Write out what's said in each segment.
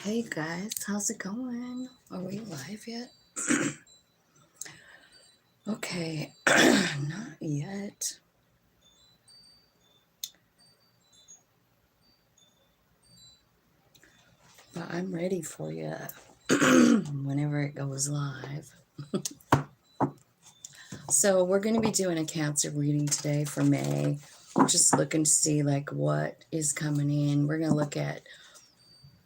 Hey guys, how's it going? Are we live yet? Okay, not yet. But I'm ready for you whenever it goes live. So we're going to be doing a Cancer reading today for May. Just looking to see like what is coming in. We're going to look at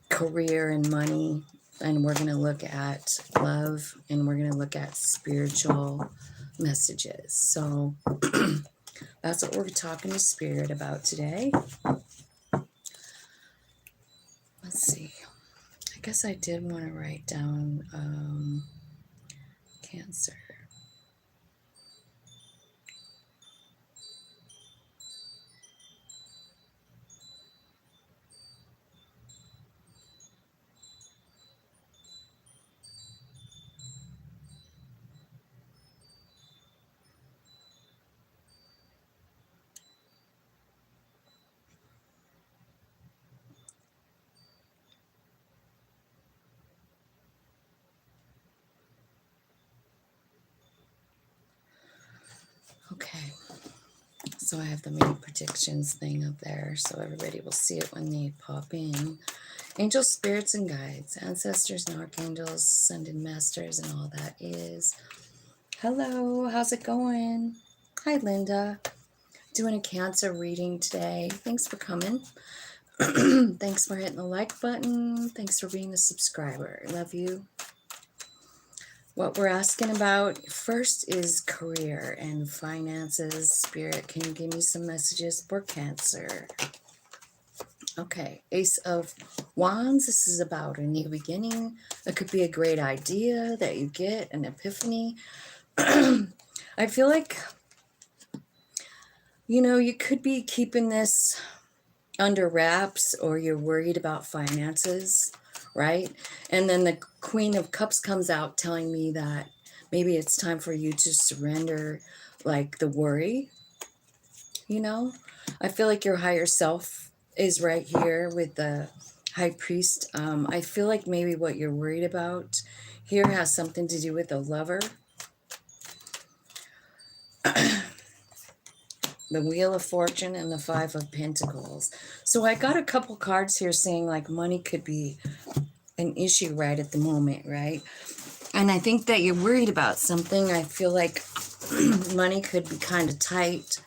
career and money, and we're going to look at love, and we're going to look at spiritual messages. So that's what we're talking to Spirit about today. Let's see. I guess I did want to write down Cancer. Okay. So I have the main predictions thing up there so everybody will see it when they pop in. Angels, spirits, and guides, ancestors and archangels, ascended masters, and all that is. Hello, how's it going? Hi, Linda. Doing a Cancer reading today. Thanks for coming. Thanks for hitting the like button. Thanks for being a subscriber. Love you. What we're asking about first is career and finances. Spirit, can you give me some messages for Cancer? Okay, Ace of Wands. This is about a new beginning. It could be a great idea that you get, an epiphany. I feel like, you could be keeping this under wraps, or you're worried about finances, right? And then the Queen of Cups comes out telling me that maybe it's time for you to surrender like the worry. I feel like your higher self is right here with the High Priest. I feel like maybe what you're worried about here has something to do with the Lover. The Wheel of Fortune and the Five of Pentacles. So I got a couple cards here saying like money could be an issue right at the moment, right? And I think that you're worried about something. I feel like money could be kind of tight,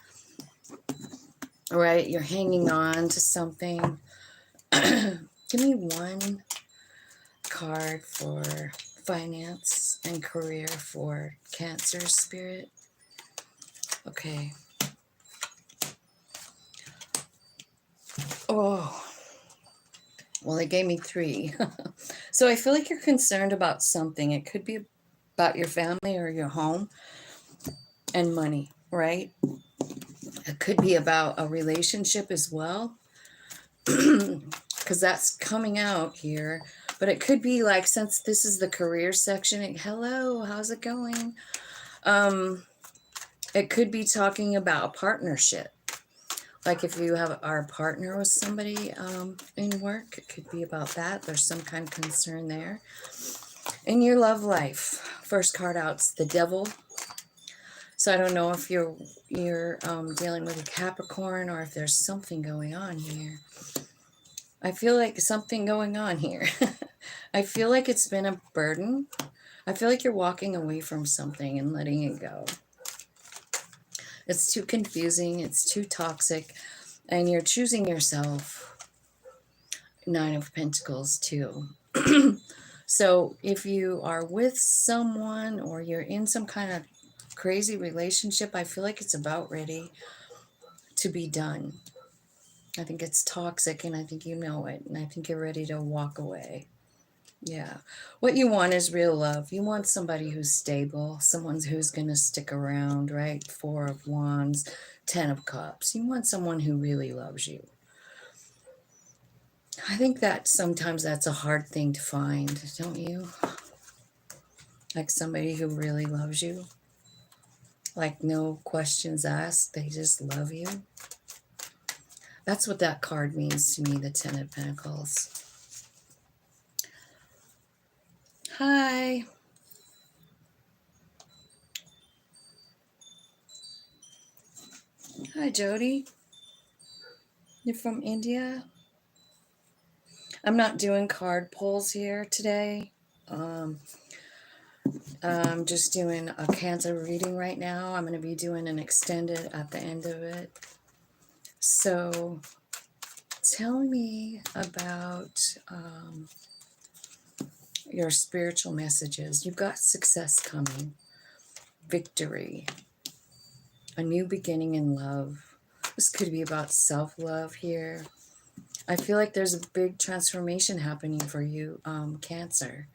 right? You're hanging on to something. Give me one card for finance and career for Cancer, Spirit. Okay. Oh, well, they gave me 3. So I feel like you're concerned about something. It could be about your family or your home and money, right? It could be about a relationship as well, because that's coming out here. But it could be like, since this is the career section, hello, how's it going? It could be talking about a partnership. Like if you are a partner with somebody in work, it could be about that. There's some kind of concern there. In your love life, first card out's the Devil. So I don't know if you're dealing with a Capricorn or if there's something going on here. I feel like something going on here. I feel like it's been a burden. I feel like you're walking away from something and letting it go. It's too confusing. It's too toxic. And you're choosing yourself. 9 of Pentacles too. So if you are with someone or you're in some kind of crazy relationship, I feel like it's about ready to be done. I think it's toxic, and I think you know it, and I think you're ready to walk away. Yeah. What you want is real love. You want somebody who's stable, someone who's going to stick around, right? 4 of Wands, 10 of Cups. You want someone who really loves you. I think that sometimes that's a hard thing to find, don't you? Like somebody who really loves you. Like no questions asked, they just love you. That's what that card means to me, the 10 of Pentacles. Hi. Hi, Jody. You're from India? I'm not doing card pulls here today. Um, I'm just doing a Cancer reading right now. I'm going to be doing an extended at the end of it. So tell me about your spiritual messages. You've got success coming, victory, a new beginning in love. This could be about self-love here. I feel like there's a big transformation happening for you, Cancer.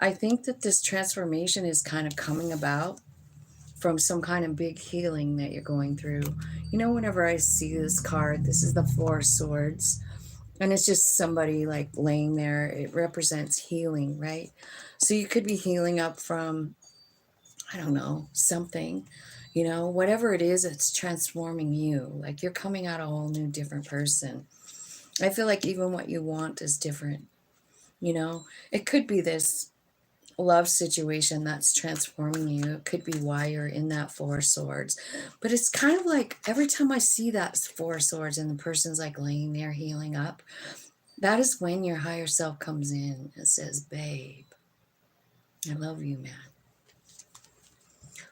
I think that this transformation is kind of coming about from some kind of big healing that you're going through. You know, whenever I see this card, this is the Four of Swords, and it's just somebody like laying there. It represents healing, right? So you could be healing up from, I don't know, something, you know, whatever it is, it's transforming you. Like you're coming out a whole new, different person. I feel like even what you want is different, you know? It could be this love situation that's transforming you. It could be why you're in that Four of Swords. But it's kind of like every time I see that Four of Swords and the person's like laying there healing up, that is when your higher self comes in and says, babe, I love you, man.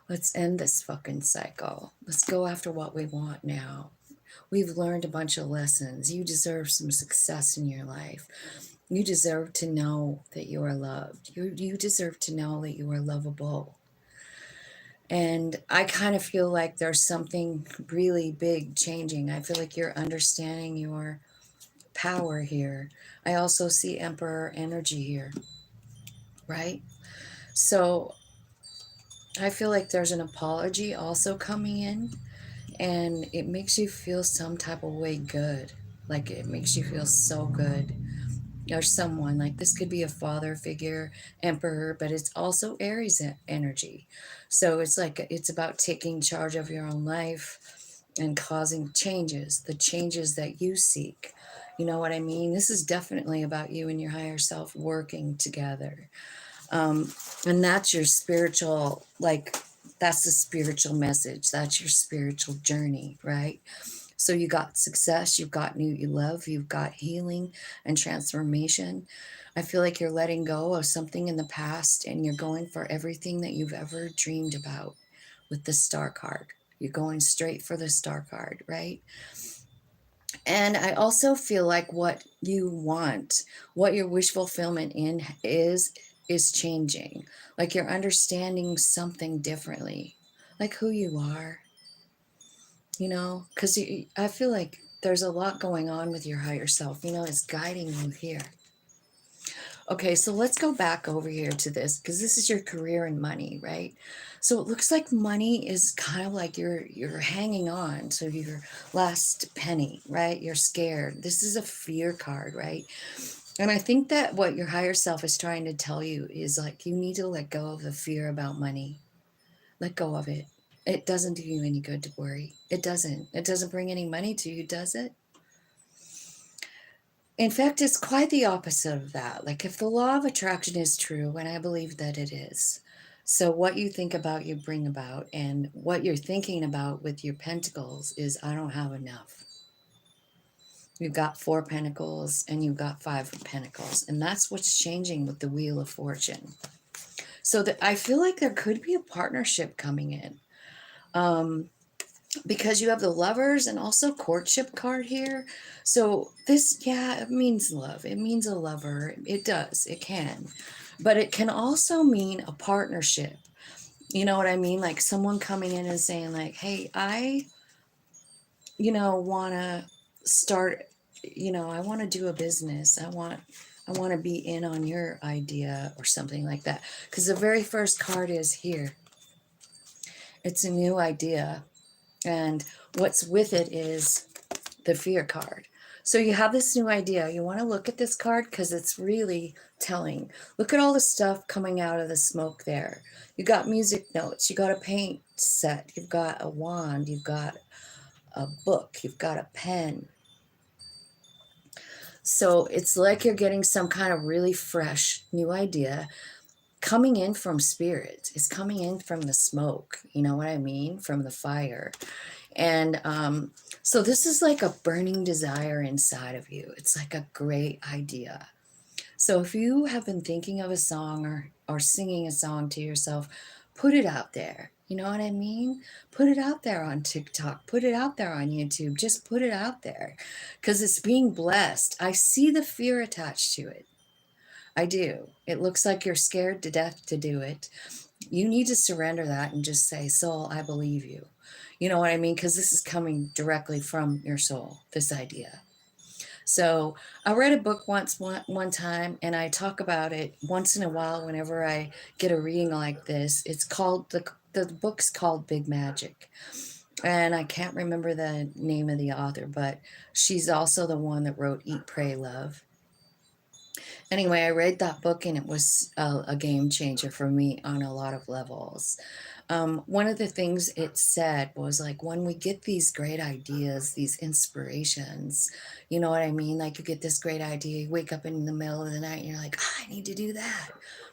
Let's end this fucking cycle. Let's go after what we want now. We've learned a bunch of lessons. You deserve some success in your life. You deserve to know that you are loved. You deserve to know that you are lovable. And I kind of feel like there's something really big changing. I feel like you're understanding your power here. I also see Emperor energy here, right? So I feel like there's an apology also coming in, and it makes you feel some type of way good. Like it makes you feel so good. Or someone, like this could be a father figure, Emperor, but it's also Aries energy. So it's like it's about taking charge of your own life and causing changes, the changes that you seek. You know what I mean? This is definitely about you and your higher self working together. And that's your spiritual, like, that's the spiritual message. That's your spiritual journey, right? So you got success, you've got new love, you've got healing and transformation. I feel like you're letting go of something in the past and you're going for everything that you've ever dreamed about with the Star card. You're going straight for the Star card, right? And I also feel like what you want, what your wish fulfillment in is changing. Like you're understanding something differently, like who you are, you know, because I feel like there's a lot going on with your higher self, you know, it's guiding you here. Okay, so let's go back over here to this because this is your career and money, right? So it looks like money is kind of like you're hanging on to your last penny, right? You're scared. This is a fear card, right? And I think that what your higher self is trying to tell you is like you need to let go of the fear about money. Let go of it. It doesn't do you any good to worry. It doesn't. It doesn't bring any money to you, does it? In fact, it's quite the opposite of that. Like, if the law of attraction is true, and I believe that it is, so what you think about, you bring about, and what you're thinking about with your pentacles is, I don't have enough. You've got 4 pentacles and you've got 5 pentacles, and that's what's changing with the Wheel of Fortune. So that I feel like there could be a partnership coming in. Because you have the Lovers and also courtship card here. So this, yeah, it means love. It means a lover. It does. It can. But it can also mean a partnership. You know what I mean? Like someone coming in and saying like, hey, I, want to start, I want to do a business. I want to be in on your idea or something like that. Because the very first card is here. It's a new idea. And what's with it is the fear card. So you have this new idea. You want to look at this card because it's really telling. Look at all the stuff coming out of the smoke there. You got music notes. You got a paint set. You've got a wand. You've got a book. You've got a pen. So it's like you're getting some kind of really fresh new idea. coming in from spirit. It's coming in from the smoke. You know what I mean? From the fire. And so this is like a burning desire inside of you. It's like a great idea. So if you have been thinking of a song or singing a song to yourself, put it out there. You know what I mean? Put it out there on TikTok. Put it out there on YouTube. Just put it out there because it's being blessed. I see the fear attached to it. I do. It looks like you're scared to death to do it. You need to surrender that and just say, Soul, I believe you. You know what I mean? Because this is coming directly from your soul, this idea. So I read a book one time, and I talk about it once in a while whenever I get a reading like this. It's called the book's called Big Magic, and I can't remember the name of the author, but she's also the one that wrote Eat, Pray, Love. Anyway, I read that book, and it was a game changer for me on a lot of levels. One of the things it said was like when we get these great ideas, these inspirations, you know what I mean? Like you get this great idea, you wake up in the middle of the night and you're like, "Ah, I need to do that."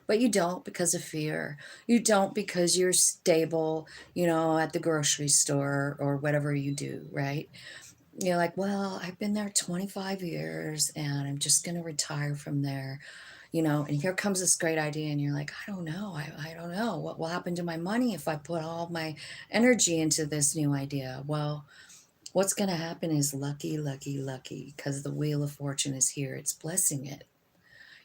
But you don't because of fear. You don't because you're stable, at the grocery store or whatever you do, right? You're like, well, I've been there 25 years and I'm just going to retire from there, and here comes this great idea. And you're like, I don't know. I don't know what will happen to my money if I put all my energy into this new idea. Well, what's going to happen is lucky, lucky, lucky, because the wheel of fortune is here. It's blessing it.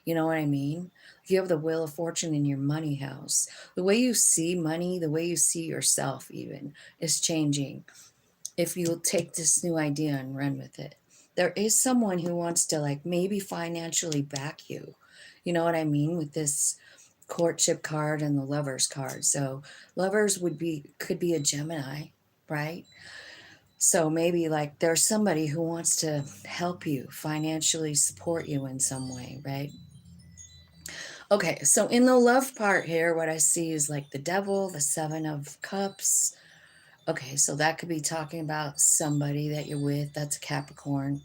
You know what I mean? You have the wheel of fortune in your money house. The way you see money, the way you see yourself, even, is changing if you'll take this new idea and run with it. There is someone who wants to like maybe financially back you. You know what I mean? With this courtship card and the lovers card. So lovers could be a Gemini, right? So maybe like there's somebody who wants to help you financially support you in some way, right? Okay, so in the love part here, what I see is like the devil, the 7 of Cups. Okay, so that could be talking about somebody that you're with, that's a Capricorn.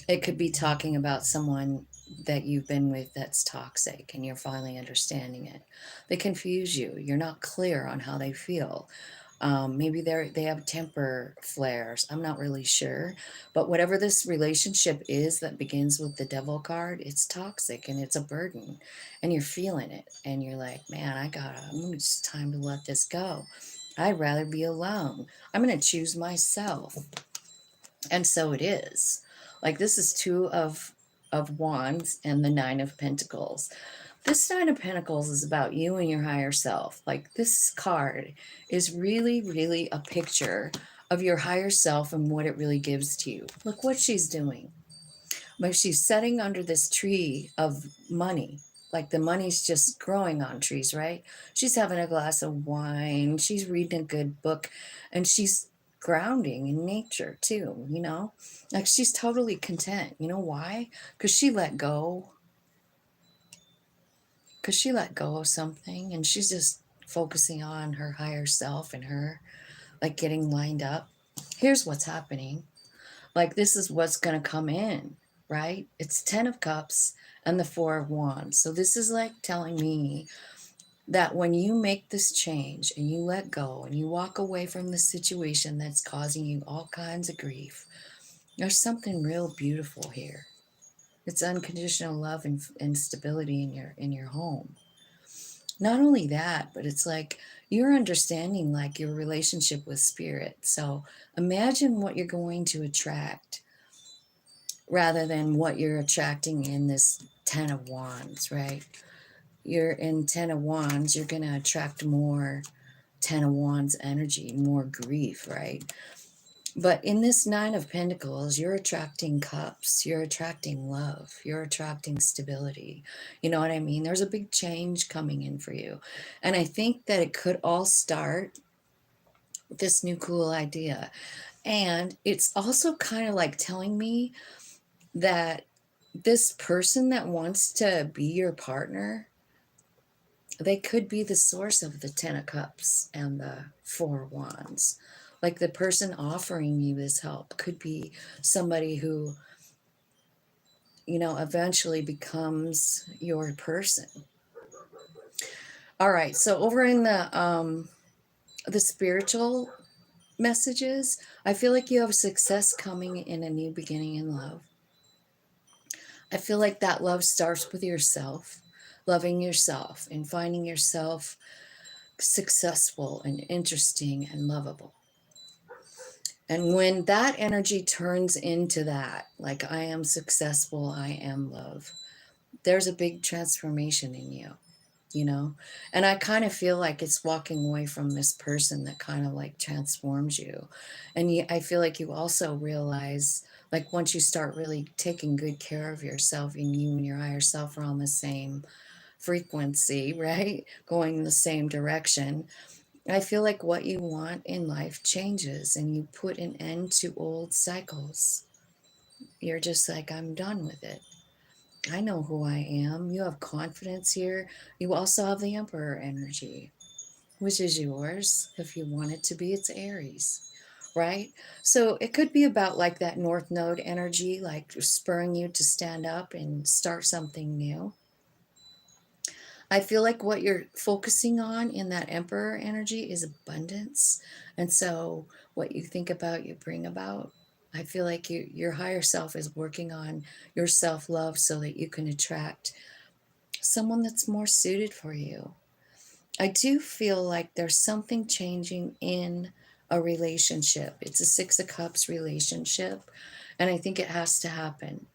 It could be talking about someone that you've been with that's toxic and you're finally understanding it. They confuse you. You're not clear on how they feel. Maybe they have temper flares. I'm not really sure. But whatever this relationship is that begins with the devil card, it's toxic and it's a burden. And you're feeling it. And you're like, man, it's time to let this go. I'd rather be alone. I'm going to choose myself. And so it is. Like this is two of wands and the 9 of Pentacles. This 9 of Pentacles is about you and your higher self. Like this card is really, really a picture of your higher self and what it really gives to you. Look what she's doing. Like she's sitting under this tree of money. Like the money's just growing on trees, right? She's having a glass of wine. She's reading a good book, and she's grounding in nature too, Like she's totally content. You know why? Because she let go. Because she let go of something and she's just focusing on her higher self and her like getting lined up. Here's what's happening. Like this is what's going to come in, right? It's 10 of Cups and the 4 of Wands. So this is like telling me that when you make this change and you let go and you walk away from the situation that's causing you all kinds of grief, there's something real beautiful here. It's unconditional love and stability in your home. Not only that, but it's like you're understanding like your relationship with spirit. So imagine what you're going to attract rather than what you're attracting in this 10 of Wands, right? You're in 10 of Wands, you're going to attract more 10 of Wands energy, more grief, right? But in this 9 of Pentacles, you're attracting cups, you're attracting love, you're attracting stability. You know what I mean? There's a big change coming in for you. And I think that it could all start with this new cool idea. And it's also kind of like telling me that this person that wants to be your partner, they could be the source of the 10 of Cups and the 4 of Wands. Like the person offering you this help could be somebody who, eventually becomes your person. All right. So over in the spiritual messages, I feel like you have success coming in a new beginning in love. I feel like that love starts with yourself, loving yourself and finding yourself successful and interesting and lovable. And when that energy turns into that, like I am successful, I am love, there's a big transformation in you, you know? And I kind of feel like it's walking away from this person that kind of like transforms you. And I feel like you also realize, like, once you start really taking good care of yourself and you and your higher self are on the same frequency, right? Going the same direction. I feel like what you want in life changes and you put an end to old cycles. You're just like, I'm done with it. I know who I am. You have confidence here. You also have the Emperor energy, which is yours. If you want it to be, it's Aries, right? So it could be about like that North Node energy, like spurring you to stand up and start something new. I feel like what you're focusing on in that Emperor energy is abundance. And so what you think about, you bring about. I feel like your higher self is working on your self love so that you can attract someone that's more suited for you. I do feel like there's something changing in a relationship. It's a Six of Cups relationship, and I think it has to happen.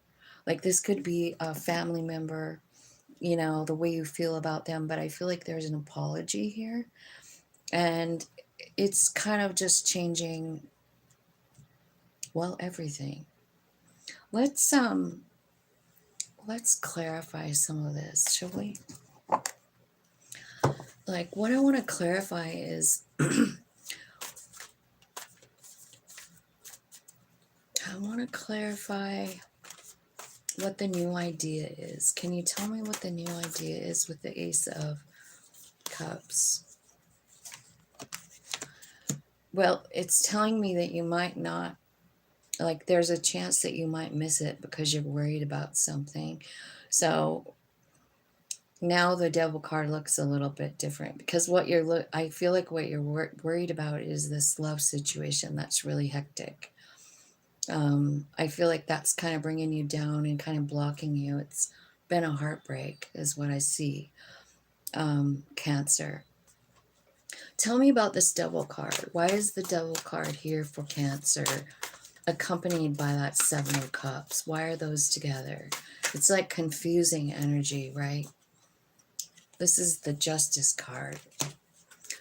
Like this could be a family member, you know, the way you feel about them, but I feel like there's an apology here, and it's kind of just changing, well, everything. Let's let's clarify some of this, shall we? Like what I want to clarify is I want to clarify what the new idea is. Can you tell me what the new idea is with the Ace of Cups? Well, it's telling me that you might not, like, there's a chance that you might miss it because you're worried about something. So now the Devil card looks a little bit different because what I feel like what you're worried about is this love situation that's really hectic. I feel like that's kind of bringing you down and kind of blocking you. It's been a heartbreak, is what I see. Cancer. Tell me about this Devil card. Why is the Devil card here for Cancer, accompanied by that Seven of Cups? Why are those together? It's like confusing energy, right? This is the Justice card.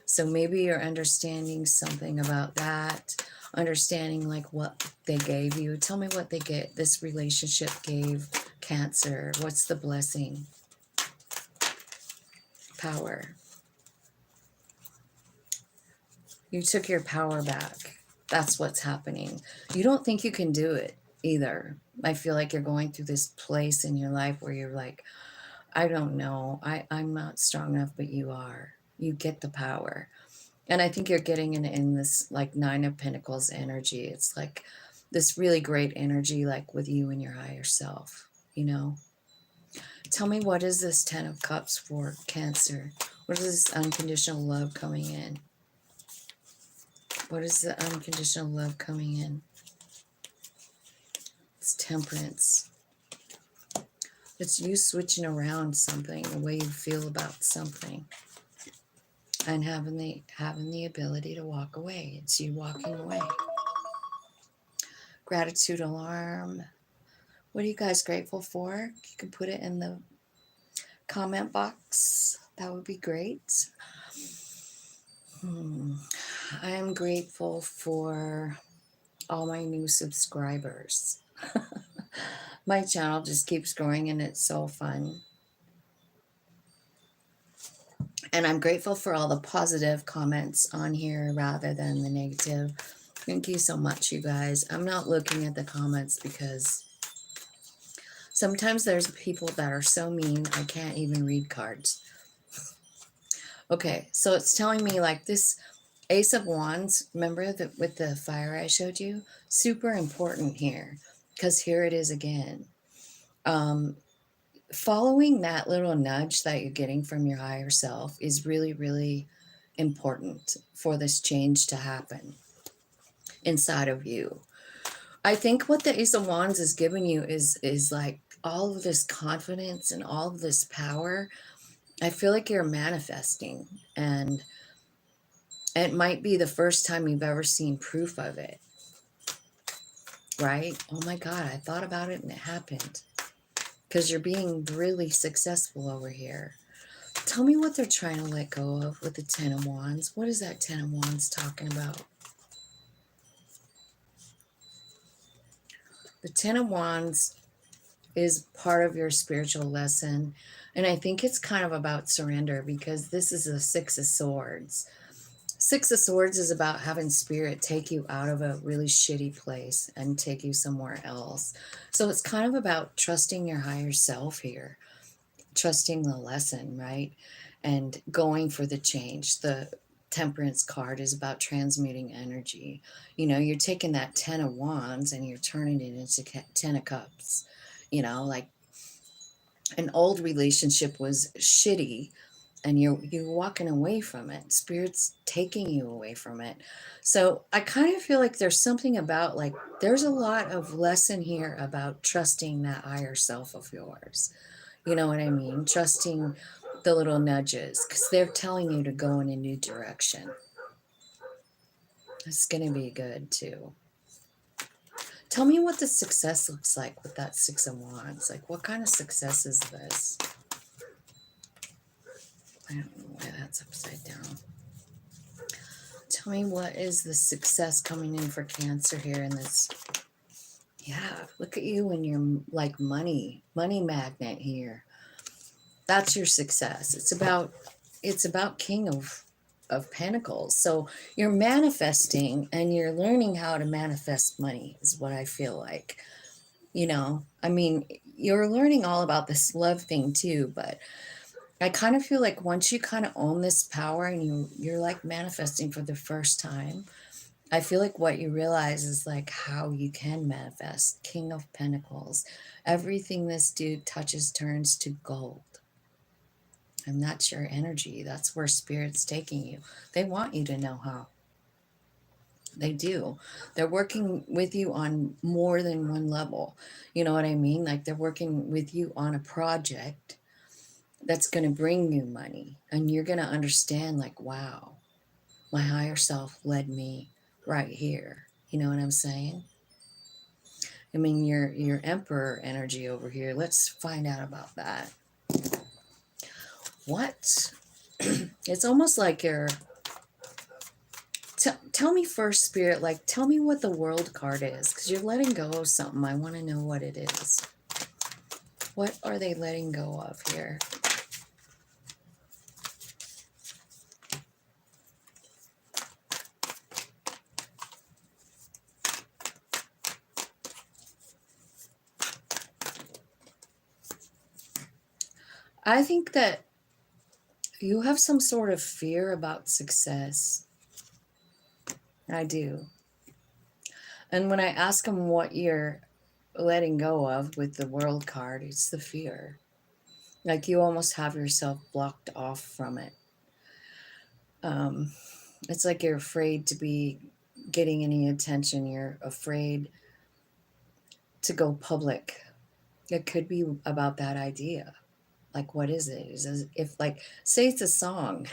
So maybe you're understanding something about that, understanding like what they gave you. Tell me what this relationship gave Cancer. What's the blessing? Power. You took your power back. That's what's happening. You don't think you can do it either. I feel like you're going through this place in your life where you're like, I don't know. I'm not strong enough, but you are. You get the power. And I think you're getting in this like Nine of Pentacles energy. It's like this really great energy, like with you and your higher self, you know? Tell me, what is this Ten of Cups for Cancer? What is this unconditional love coming in? What is the unconditional love coming in? It's Temperance. It's you switching around something, the way you feel about something, and having the ability to walk away. It's you walking away. Gratitude alarm. What are you guys grateful for? You can put it in the comment box. That would be great. I am grateful for all my new subscribers. My channel just keeps growing and it's so fun. And I'm grateful for all the positive comments on here rather than the negative. Thank you so much, you guys. I'm not looking at the comments because sometimes there's people that are so mean I can't even read cards. Okay, so it's telling me like this Ace of Wands, remember that with the fire I showed you? Super important here because here it is again. following that little nudge that you're getting from your higher self is really, really important for this change to happen inside of you. I think what the Ace of Wands is giving you is like all of this confidence and all of this power. I feel like you're manifesting, and it might be the first time you've ever seen proof of it, right? Oh my God, I thought about it and it happened. Because you're being really successful over here. Tell me what they're trying to let go of with the Ten of Wands. What is that Ten of Wands talking about? The Ten of Wands is part of your spiritual lesson. And I think it's kind of about surrender, because this is a Six of Swords. Six of Swords is about having spirit take you out of a really shitty place and take you somewhere else. So it's kind of about trusting your higher self here, trusting the lesson, right? And going for the change. The Temperance card is about transmuting energy. You know, you're taking that Ten of Wands and you're turning it into Ten of Cups. You know, like an old relationship was shitty and you're walking away from it. Spirit's taking you away from it. So I kind of feel like there's something about, like, there's a lot of lesson here about trusting that higher self of yours. You know what I mean? Trusting the little nudges, because they're telling you to go in a new direction. It's going to be good too. Tell me what the success looks like with that Six of Wands. Like, what kind of success is this? I don't know why that's upside down. Tell me, what is the success coming in for Cancer here in this? Yeah, look at you and your like money magnet here. That's your success. It's about King of Pentacles. So you're manifesting and you're learning how to manifest money is what I feel like. You know, I mean, you're learning all about this love thing too, but I kind of feel like once you kind of own this power and you're like manifesting for the first time, I feel like what you realize is like how you can manifest. King of Pentacles. Everything this dude touches turns to gold. And that's your energy. That's where Spirit's taking you. They want you to know how. They do. They're working with you on more than one level. You know what I mean? Like, they're working with you on a project that's going to bring you money. And you're going to understand, like, wow, my higher self led me right here. You know what I'm saying? I mean, your Emperor energy over here. Let's find out about that. What? It's almost like you're... Tell me first, Spirit, like, tell me what the World card is, because you're letting go of something. I want to know what it is. What are they letting go of here? I think that you have some sort of fear about success. I do. And when I ask them what you're letting go of with the World card, it's the fear. Like, you almost have yourself blocked off from it. It's like you're afraid to be getting any attention. You're afraid to go public. It could be about that idea. Like, what is it? Is if, like, say it's a song,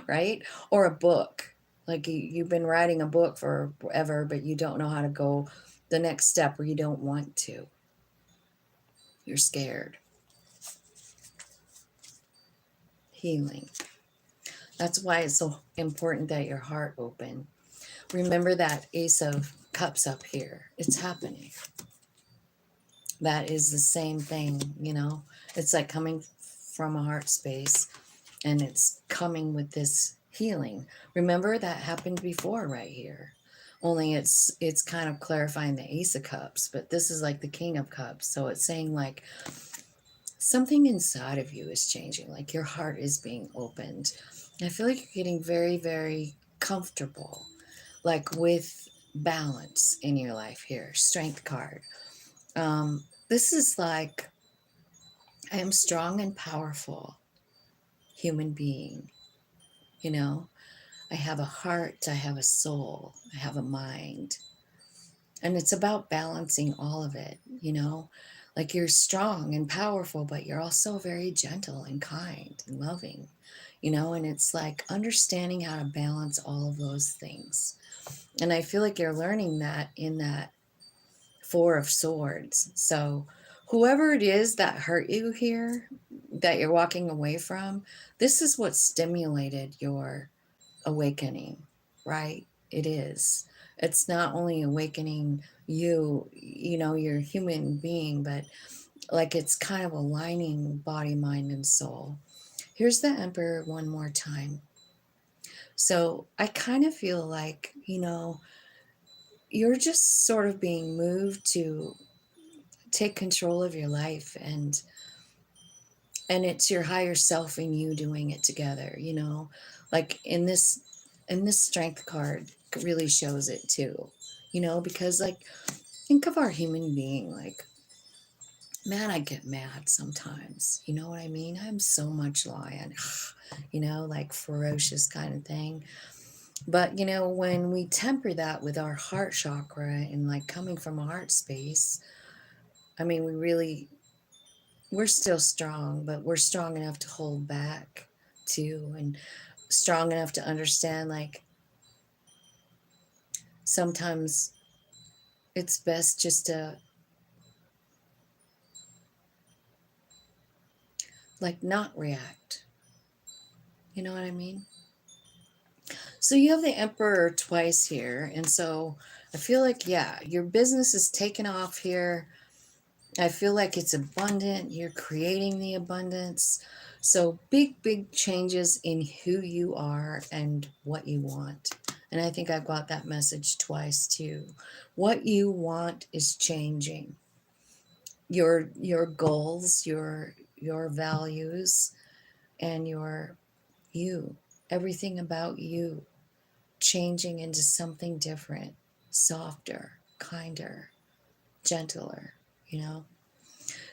right? Or a book. Like, you've been writing a book for forever, but you don't know how to go the next step, or you don't want to. You're scared. Healing. That's why it's so important that your heart open. Remember that Ace of Cups up here. It's happening. That is the same thing, you know. It's like coming from a heart space, and it's coming with this healing. Remember, that happened before right here. Only it's kind of clarifying the Ace of Cups, but this is like the King of Cups. So it's saying, like, something inside of you is changing. Like, your heart is being opened. I feel like you're getting very, very comfortable, like, with balance in your life here. Strength card. This is like I am strong and powerful human being. You know, I have a heart, I have a soul, I have a mind. And it's about balancing all of it, you know? Like you're strong and powerful, but you're also very gentle and kind and loving, you know? And it's like understanding how to balance all of those things. And I feel like you're learning that in that Four of Swords. So, whoever it is that hurt you here, that you're walking away from, this is what stimulated your awakening, right? It is. It's not only awakening you, you know, you're a human being, but like it's kind of aligning body, mind, and soul. Here's the Emperor one more time. So I kind of feel like, you know, you're just sort of being moved to take control of your life, and it's your higher self and you doing it together, you know, like in this strength card really shows it too, you know, because like think of our human being, like man, I get mad sometimes, you know what I mean? I'm so much lion, you know, like ferocious kind of thing. But you know, when we temper that with our heart chakra and like coming from a heart space, I mean, we're still strong, but we're strong enough to hold back too, and strong enough to understand like sometimes it's best just to like not react. You know what I mean? So you have the Emperor twice here, and so I feel like yeah, your business is taking off here. I feel like it's abundant. You're creating the abundance. So big changes in who you are and what you want. And I think I got that message twice too. What you want is changing. Your goals, your values, and your you, everything about you changing into something different, softer, kinder, gentler, you know?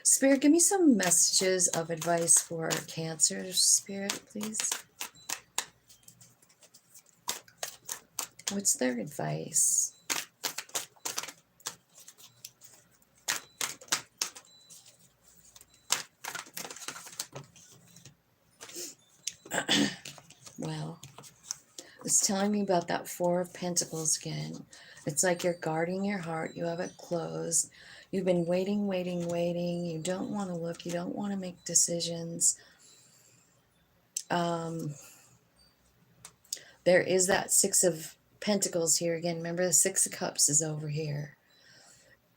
Spirit, give me some messages of advice for Cancer, Spirit, please. What's their advice? Well, it's telling me about that Four of Pentacles again. It's like you're guarding your heart. You have it closed. You've been waiting. You don't want to look. You don't want to make decisions. There is that Six of Pentacles here again. Remember, the Six of Cups is over here.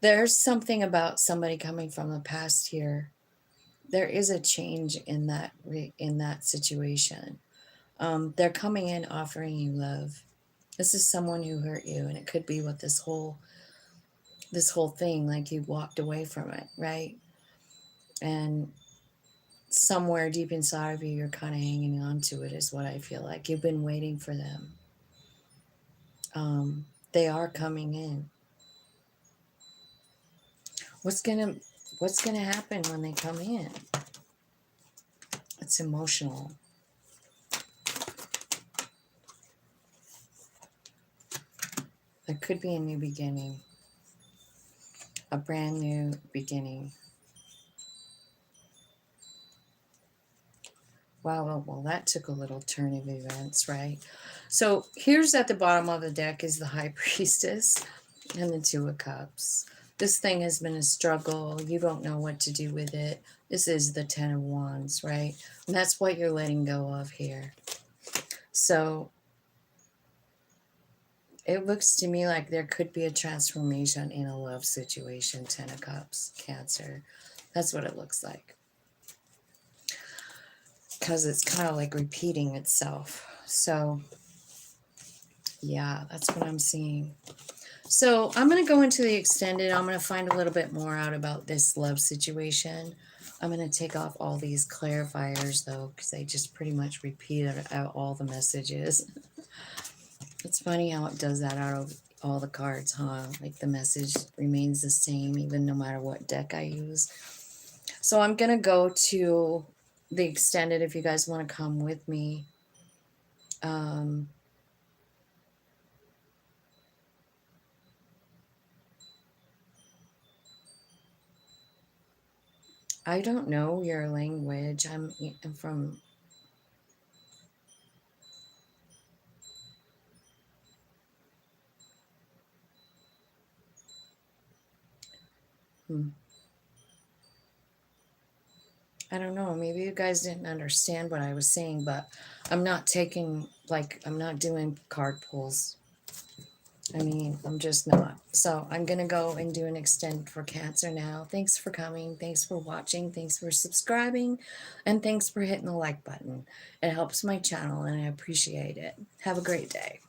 There's something about somebody coming from the past here. There is a change in that situation. They're coming in offering you love. This is someone who hurt you, and it could be what this whole thing, like you walked away from it, right? And somewhere deep inside of you, you're kind of hanging on to it, is what I feel like. You've been waiting for them. They are coming in. What's gonna happen when they come in? It's emotional. There could be a new beginning, a brand new beginning. Wow, well, that took a little turn of events, right? So here's at the bottom of the deck is the High Priestess and the Two of Cups. This thing has been a struggle. You don't know what to do with it. This is the Ten of Wands, right? And that's what you're letting go of here. So it looks to me like there could be a transformation in a love situation, Ten of Cups, Cancer. That's what it looks like. Because it's kind of like repeating itself. So yeah, that's what I'm seeing. So I'm going to go into the extended. I'm going to find a little bit more out about this love situation. I'm going to take off all these clarifiers, though, because they just pretty much repeated out all the messages. It's funny how it does that out of all the cards, huh? Like the message remains the same, even no matter what deck I use. So I'm going to go to the extended if you guys want to come with me. I don't know your language. I'm from. I don't know. Maybe you guys didn't understand what I was saying, but I'm not taking, like, I'm not doing card pulls. I mean, I'm just not. So I'm going to go and do an extend for Cancer now. Thanks for coming. Thanks for watching. Thanks for subscribing. And thanks for hitting the like button. It helps my channel and I appreciate it. Have a great day.